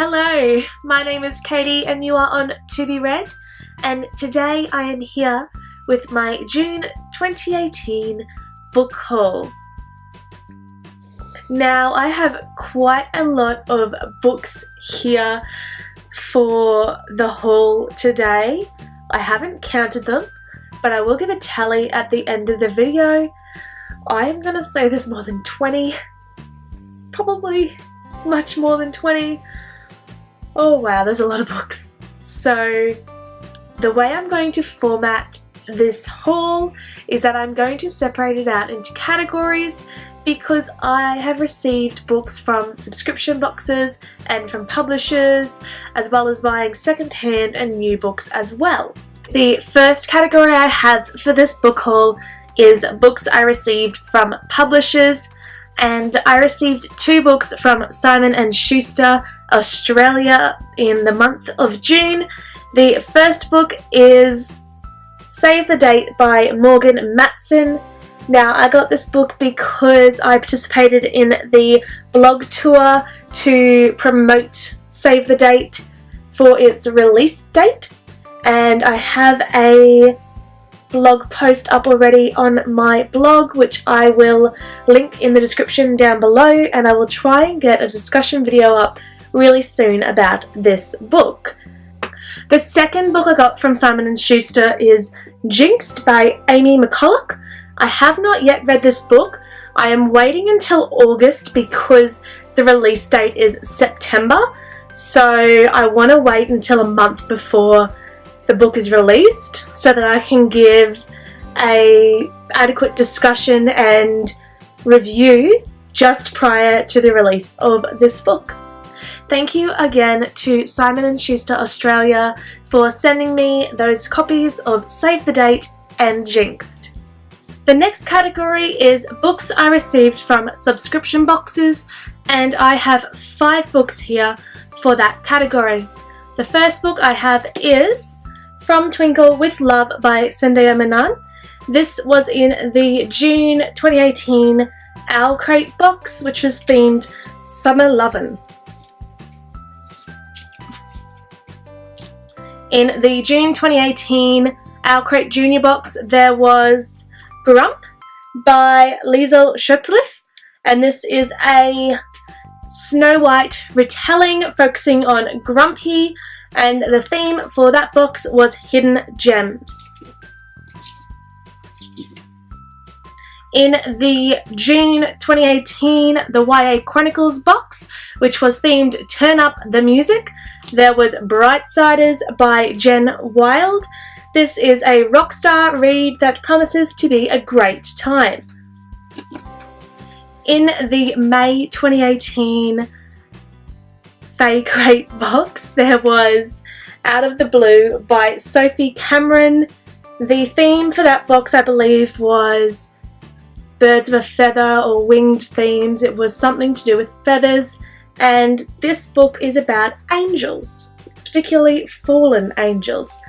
Hello, my name is Katie and you are on To Be Read, and today I am here with my June 2018 book haul. Now I have quite a lot of books here for the haul today. I haven't counted them, but I will give a tally at the end of the video. I am going to say there's more than 20, probably much more than 20. Oh wow, there's a lot of books. So the way I'm going to format this haul is that I'm going to separate it out into categories because I have received books from subscription boxes and from publishers, as well as buying secondhand and new books as well. The first category I have for this book haul is books I received from publishers, and I received 2 books from Simon & Schuster Australia in the month of June. The first book is Save the Date by Morgan Matson. Now I got this book because I participated in the blog tour to promote Save the Date for its release date, and I have a blog post up already on my blog, which I will link in the description down below, and I will try and get a discussion video up really soon about this book. The second book I got from Simon & Schuster is Jinxed by Amy McCulloch. I have not yet read this book. I am waiting until August because the release date is September, so I want to wait until a month before the book is released so that I can give a adequate discussion and review just prior to the release of this book. Thank you again to Simon & Schuster Australia for sending me those copies of Save the Date and Jinxed. The next category is books I received from subscription boxes, and I have 5 books here for that category. The first book I have is From Twinkle with Love by Zendaya Menon. This was in the June 2018 Owl Crate box, which was themed Summer Lovin'. In the June 2018 Owl Crate Junior box, there was Grump by Liesl Shortliff, and this is a Snow White retelling focusing on Grumpy, and the theme for that box was Hidden Gems. In the June 2018 The YA Chronicles box, which was themed Turn Up the Music, there was Brightsiders by Jen Wild. This is a rockstar read that promises to be a great time. In the May 2018 Fae Crate box, there was Out of the Blue by Sophie Cameron. The theme for that box, I believe, was birds of a feather or winged themes. It was something to do with feathers, and this book is about angels, particularly fallen angels.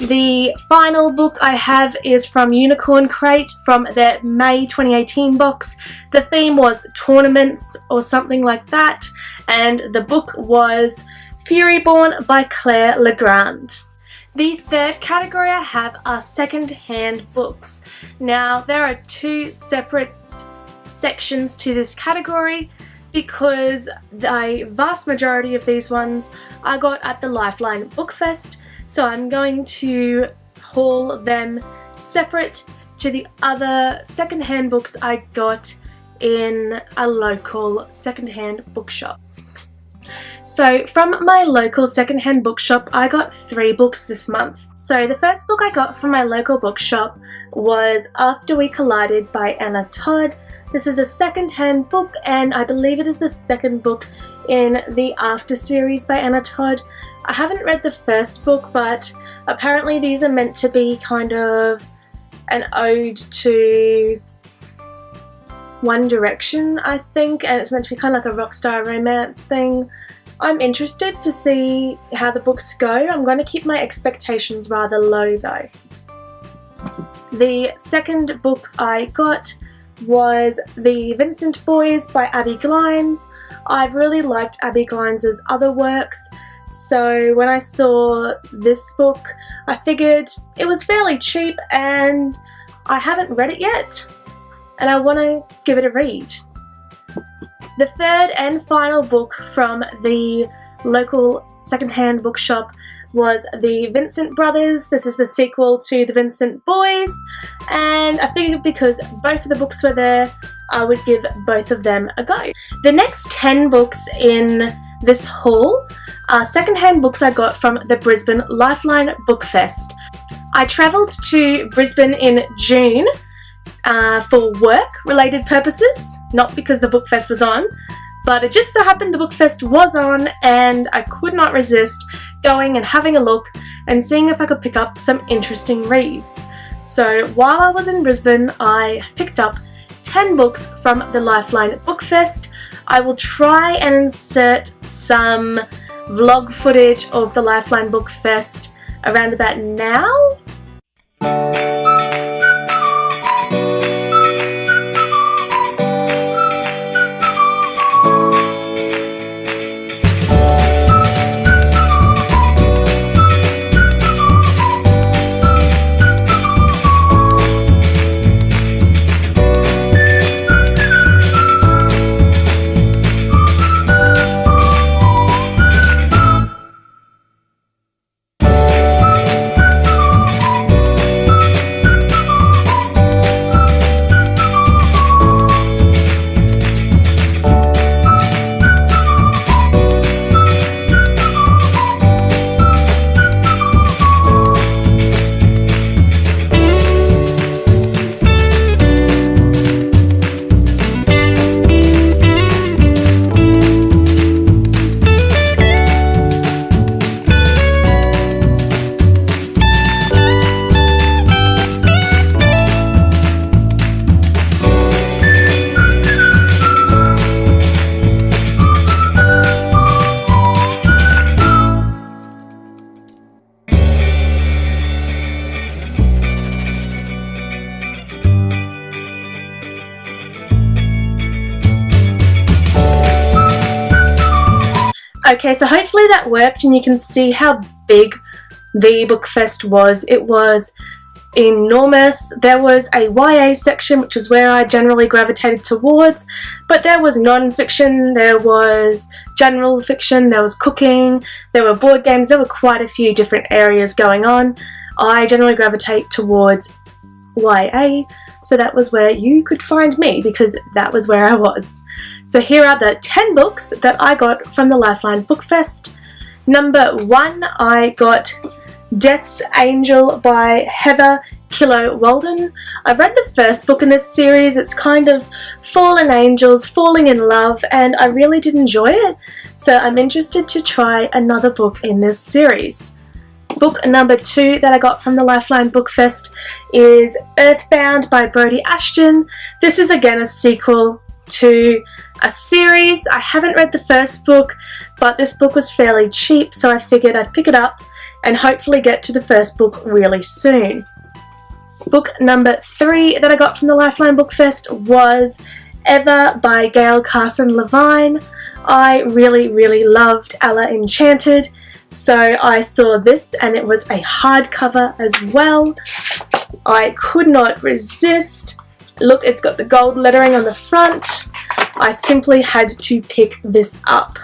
The final book I have is from Unicorn Crate from their May 2018 box. The theme was tournaments or something like that, and the book was Furyborn by Claire Legrand. The third category I have are second-hand books. Now there are 2 separate sections to this category because the vast majority of these ones I got at the Lifeline Book Fest. So I'm going to haul them separate to the other secondhand books I got in a local secondhand bookshop. So from my local secondhand bookshop, I got 3 books this month. So the first book I got from my local bookshop was After We Collided by Anna Todd. This is a secondhand book, and I believe it is the second book in the After series by Anna Todd. I haven't read the first book, but apparently these are meant to be kind of an ode to One Direction, I think, and it's meant to be kind of like a rockstar romance thing. I'm interested to see how the books go. I'm going to keep my expectations rather low though. The second book I got was The Vincent Boys by Abby Glines. I've really liked Abby Glines' other works, so when I saw this book, I figured it was fairly cheap and I haven't read it yet, and I want to give it a read. The third and final book from the local secondhand bookshop was the Vincent Brothers. This is the sequel to the Vincent Boys, and I figured because both of the books were there, I would give both of them a go. The next 10 books in this haul are secondhand books I got from the Brisbane Lifeline Book Fest. I travelled to Brisbane in June for work-related purposes, not because the book fest was on, but it just so happened the book fest was on and I could not resist going and having a look and seeing if I could pick up some interesting reads. So while I was in Brisbane, I picked up 10 books from the Lifeline Book Fest. I will try and insert some vlog footage of the Lifeline Book Fest around about now. Okay, so hopefully that worked and you can see how big the book fest was. It was enormous. There was a YA section, which is where I generally gravitated towards, but there was non-fiction, there was general fiction, there was cooking, there were board games, there were quite a few different areas going on. I generally gravitate towards YA, so that was where you could find me because that was where I was. So here are the 10 books that I got from the Lifeline Book Fest. Number 1, I got Death's Angel by Heather Kilo Walden. I read the first book in this series. It's kind of fallen angels falling in love and I really did enjoy it. So I'm interested to try another book in this series. Book number 2 that I got from the Lifeline Book Fest is Earthbound by Brodie Ashton. This is again a sequel to a series. I haven't read the first book, but this book was fairly cheap, so I figured I'd pick it up and hopefully get to the first book really soon. Book number 3 that I got from the Lifeline Book Fest was Ever by Gail Carson Levine. I really loved Ella Enchanted, so I saw this and it was a hardcover as well. I could not resist. Look, it's got the gold lettering on the front. I simply had to pick this up.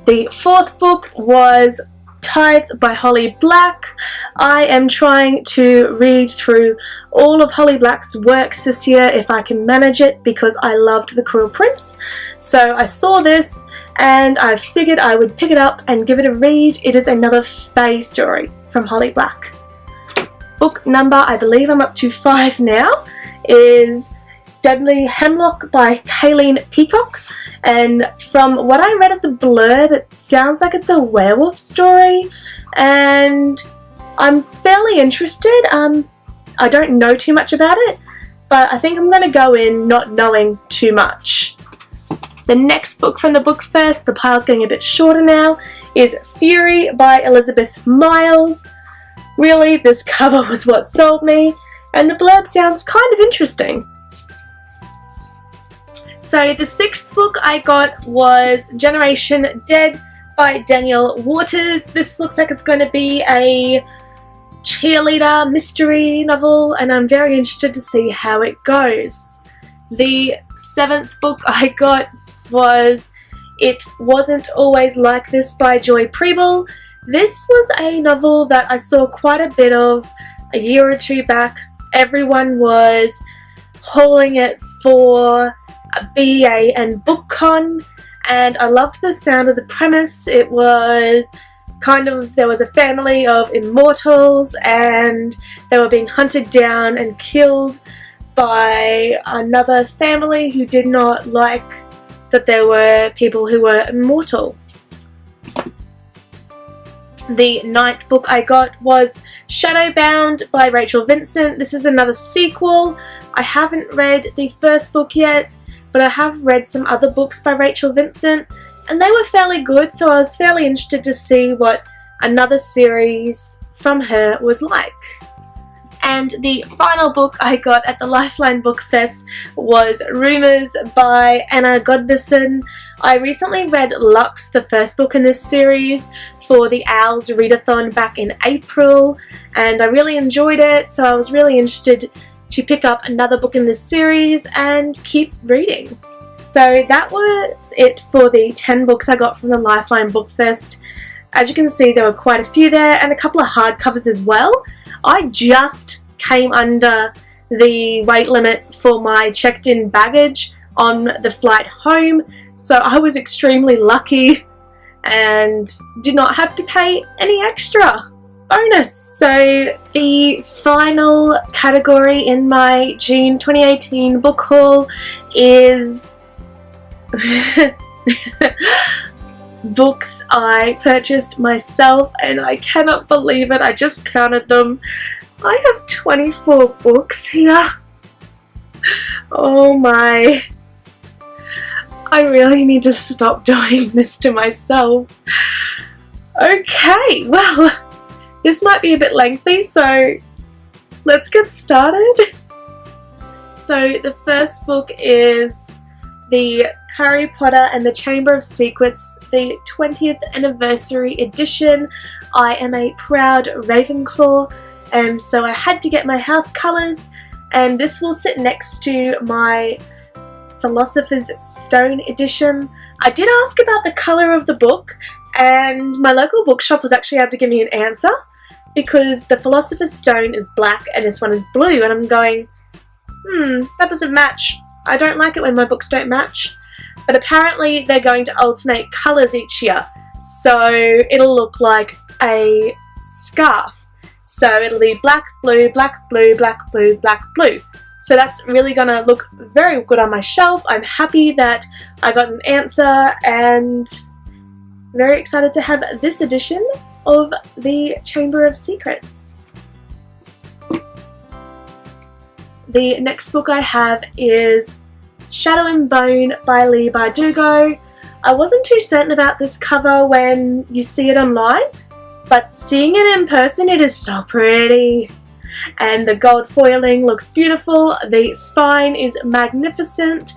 The 4th book was Tithe by Holly Black. I am trying to read through all of Holly Black's works this year if I can manage it because I loved The Cruel Prince. So I saw this and I figured I would pick it up and give it a read. It is another fae story from Holly Black. Book number, I believe I'm up to 5 now, is Deadly Hemlock by Kayleen Peacock. And from what I read of the blurb, it sounds like it's a werewolf story and I'm fairly interested. I don't know too much about it, but I think I'm going to go in not knowing too much. The next book from the book fest, the pile's getting a bit shorter now, is Fury by Elizabeth Miles. Really, this cover was what sold me and the blurb sounds kind of interesting. So the 6th book I got was Generation Dead by Danielle Waters. This looks like it's going to be a cheerleader mystery novel, and I'm very interested to see how it goes. The 7th book I got was It Wasn't Always Like This by Joy Preble. This was a novel that I saw quite a bit of a year or two back. Everyone was hauling it for a BEA and BookCon, and I loved the sound of the premise. It was kind of, there was a family of immortals and they were being hunted down and killed by another family who did not like that there were people who were immortal. The 9th book I got was Shadowbound by Rachel Vincent. This is another sequel. I haven't read the first book yet, but I have read some other books by Rachel Vincent, and they were fairly good, so I was fairly interested to see what another series from her was like. And the final book I got at the Lifeline Book Fest was Rumours by Anna Godbison. I recently read Lux, the first book in this series, for the Owls Readathon back in April, and I really enjoyed it, so I was really interested to pick up another book in this series and keep reading. So that was it for the 10 books I got from the Lifeline Book Fest. As you can see, there were quite a few there and a couple of hardcovers as well. I just came under the weight limit for my checked-in baggage on the flight home, so I was extremely lucky and did not have to pay any extra. Bonus! So the final category in my June 2018 book haul is books I purchased myself, and I cannot believe it, I just counted them. I have 24 books here. Oh my. I really need to stop doing this to myself. Okay, well, this might be a bit lengthy, so let's get started. So the first book is the Harry Potter and the Chamber of Secrets, the 20th anniversary edition. I am a proud Ravenclaw, and so I had to get my house colours, and this will sit next to my Philosopher's Stone edition. I did ask about the colour of the book, and my local bookshop was actually able to give me an answer, because the Philosopher's Stone is black and this one is blue, and I'm going, that doesn't match. I don't like it when my books don't match. But apparently they're going to alternate colours each year, so it'll look like a scarf. So it'll be black, blue, black, blue, black, blue, black, blue. So that's really gonna look very good on my shelf. I'm happy that I got an answer, and very excited to have this edition of the Chamber of Secrets. The next book I have is Shadow and Bone by Leigh Bardugo. I wasn't too certain about this cover when you see it online, but seeing it in person, it is so pretty. And the gold foiling looks beautiful, the spine is magnificent,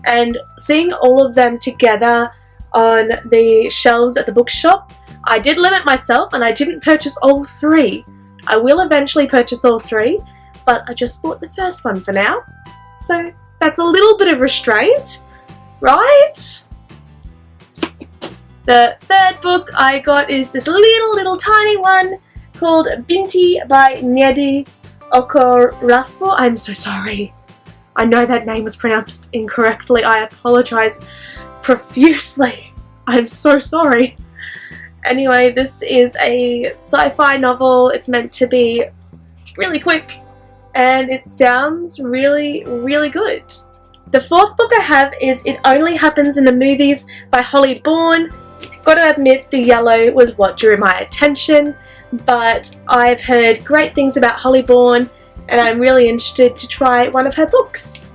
and seeing all of them together on the shelves at the bookshop, I did limit myself and I didn't purchase all 3. I will eventually purchase all 3, but I just bought the first one for now. So that's a little bit of restraint, right? The third book I got is this little tiny one called Binti by Nnedi Okorafor. I'm so sorry. I know that name was pronounced incorrectly. I apologize profusely. I'm so sorry. Anyway, this is a sci-fi novel. It's meant to be really quick, and it sounds really, really good. The fourth book I have is It Only Happens in the Movies by Holly Bourne. Gotta admit, the yellow was what drew my attention, but I've heard great things about Holly Bourne, and I'm really interested to try one of her books.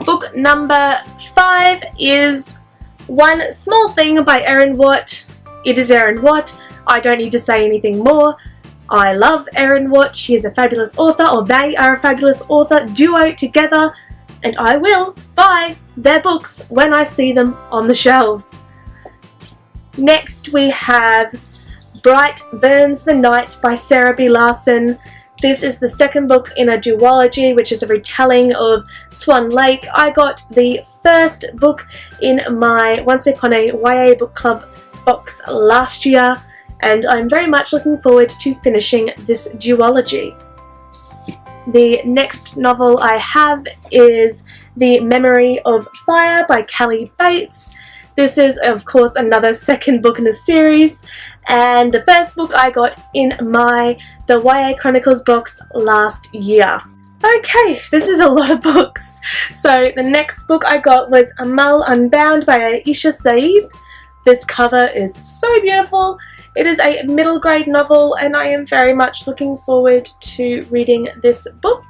Book number 5 is One Small Thing by Erin Watt. It is Erin Watt. I don't need to say anything more. I love Erin Watt. She is a fabulous author, or they are a fabulous author duo together, and I will buy their books when I see them on the shelves. Next we have Bright Burns the Night by Sarah B. Larson. This is the second book in a duology, which is a retelling of Swan Lake. I got the first book in my Once Upon a YA Book Club box last year, and I'm very much looking forward to finishing this duology. The next novel I have is The Memory of Fire by Kelly Bates. This is, of course, another second book in a series, and the first book I got in my The YA Chronicles box last year. Okay, this is a lot of books. So the next book I got was Amal Unbound by Aisha Saeed. This cover is so beautiful. It is a middle grade novel, and I am very much looking forward to reading this book.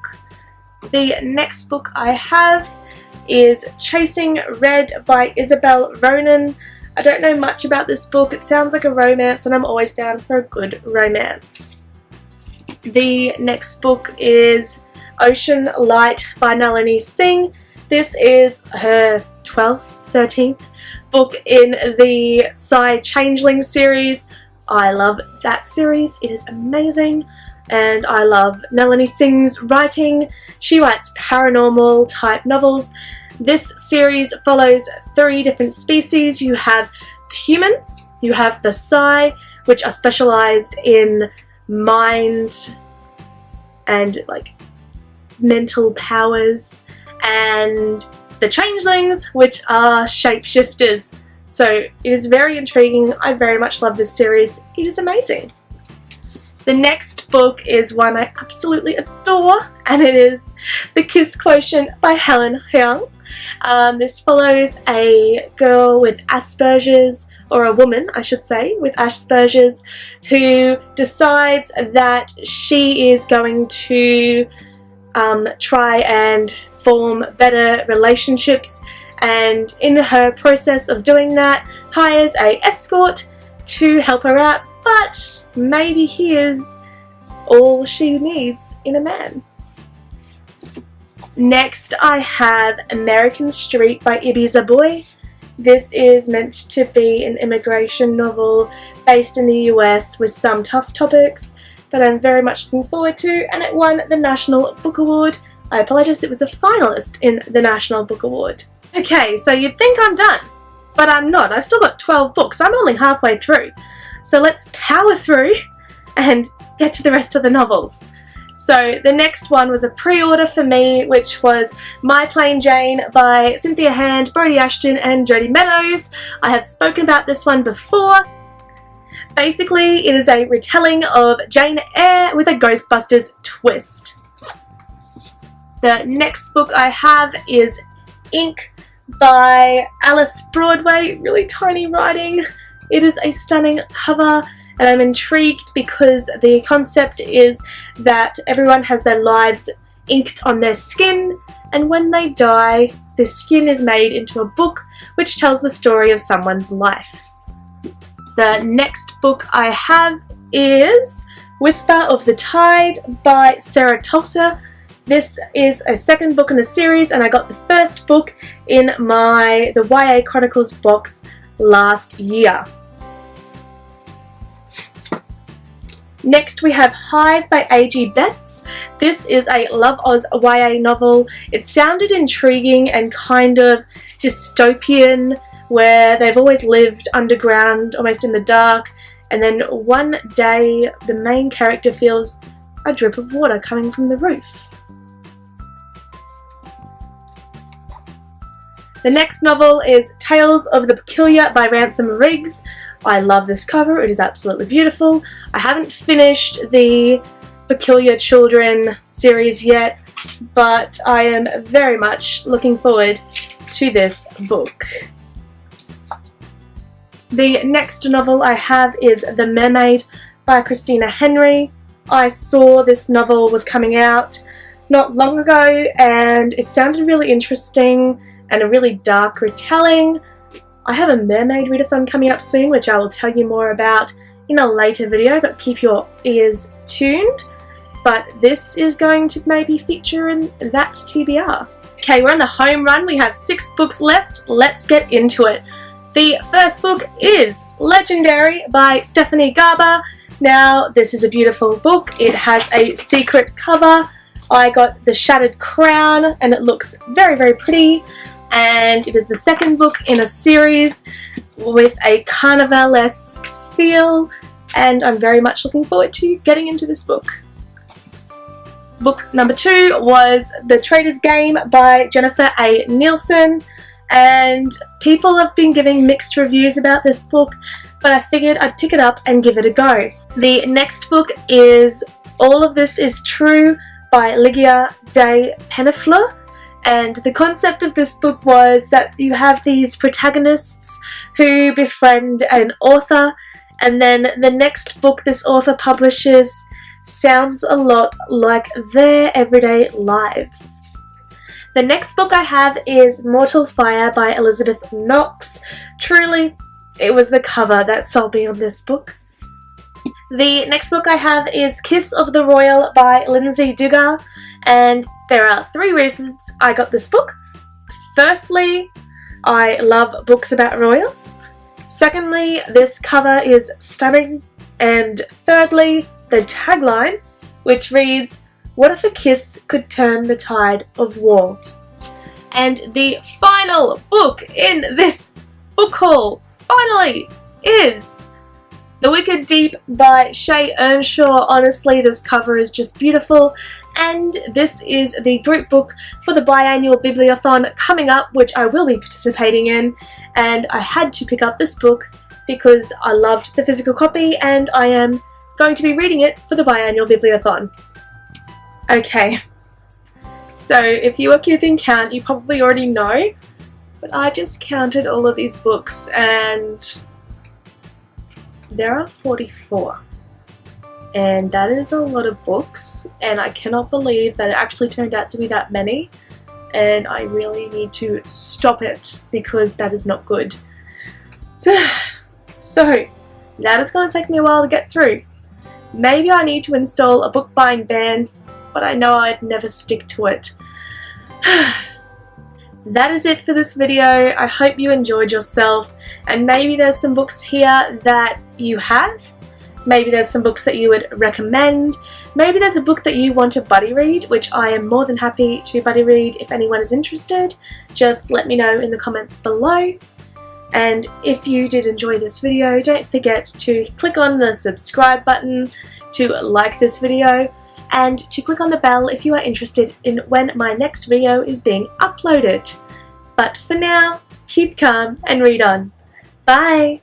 The next book I have is Chasing Red by Isabel Ronan. I don't know much about this book. It sounds like a romance, and I'm always down for a good romance. The next book is Ocean Light by Nalini Singh. This is her 12th, 13th book in the Psy Changeling series. I love that series. It is amazing. And I love Nalini Singh's writing. She writes paranormal type novels. This series follows 3 different species. You have humans, you have the Psy, which are specialized in mind and like mental powers, and the changelings, which are shapeshifters. So it is very intriguing. I very much love this series. It is amazing. The next book is one I absolutely adore, and it is The Kiss Quotient by Helen Young. This follows a girl with Asperger's, or a woman I should say, with Asperger's, who decides that she is going to try and form better relationships, and in her process of doing that hires an escort to help her out, but maybe he is all she needs in a man. Next I have American Street by Ibiza Boy. This is meant to be an immigration novel based in the US with some tough topics that I'm very much looking forward to, and it won the National Book Award. I apologize, it was a finalist in the National Book Award. Okay, so you'd think I'm done, but I'm not. I've still got 12 books. I'm only halfway through. So let's power through and get to the rest of the novels. So the next one was a pre-order for me, which was My Plain Jane by Cynthia Hand, Brodie Ashton and Jodie Meadows. I have spoken about this one before. Basically, it is a retelling of Jane Eyre with a Ghostbusters twist. The next book I have is Ink by Alice Broadway, really tiny writing. It is a stunning cover, and I'm intrigued because the concept is that everyone has their lives inked on their skin, and when they die, the skin is made into a book which tells the story of someone's life. The next book I have is Whisper of the Tide by Sarah Tolter. This is a second book in the series, and I got the first book in the YA Chronicles box last year. Next we have Hive by A.G. Betts. This is a Love Oz YA novel. It sounded intriguing and kind of dystopian, where they've always lived underground, almost in the dark, and then one day the main character feels a drip of water coming from the roof. The next novel is Tales of the Peculiar by Ransom Riggs. I love this cover, it is absolutely beautiful. I haven't finished the Peculiar Children series yet, but I am very much looking forward to this book. The next novel I have is The Mermaid by Christina Henry. I saw this novel was coming out not long ago, and it sounded really interesting and a really dark retelling. I have a mermaid readathon coming up soon, which I will tell you more about in a later video, but keep your ears tuned. But this is going to maybe feature in that TBR. Okay, we're on the home run. We have 6 books left. Let's get into it. The first book is Legendary by Stephanie Garber. Now, this is a beautiful book. It has a secret cover. I got the Shattered Crown and it looks very, very pretty. And it is the second book in a series with a carnivalesque feel. And I'm very much looking forward to getting into this book. Book number 2 was The Trader's Game by Jennifer A. Nielsen. And people have been giving mixed reviews about this book, but I figured I'd pick it up and give it a go. The next book is All of This Is True by Ligia de Pennafleur. And the concept of this book was that you have these protagonists who befriend an author, and then the next book this author publishes sounds a lot like their everyday lives. The next book I have is Mortal Fire by Elizabeth Knox. Truly, it was the cover that sold me on this book. The next book I have is Kiss of the Royal by Lindsay Duggar, and there are 3 reasons I got this book. Firstly, I love books about royals. Secondly, this cover is stunning. And thirdly, the tagline, which reads, "What if a kiss could turn the tide of war?" And the final book in this book haul, finally, is The Wicked Deep by Shay Earnshaw. Honestly, this cover is just beautiful, and this is the group book for the biannual bibliothon coming up, which I will be participating in, and I had to pick up this book because I loved the physical copy and I am going to be reading it for the biannual bibliothon. Okay, so if you are keeping count, you probably already know, but I just counted all of these books and there are 44. And that is a lot of books, and I cannot believe that it actually turned out to be that many, and I really need to stop it because that is not good. So that is going to take me a while to get through. Maybe I need to install a book buying ban, but I know I'd never stick to it. That is it for this video. I hope you enjoyed yourself, and maybe there's some books here that you have. Maybe there's some books that you would recommend. Maybe there's a book that you want to buddy read, which I am more than happy to buddy read if anyone is interested. Just let me know in the comments below. And if you did enjoy this video, don't forget to click on the subscribe button, to like this video, and to click on the bell if you are interested in when my next video is being uploaded. But for now, keep calm and read on. Bye!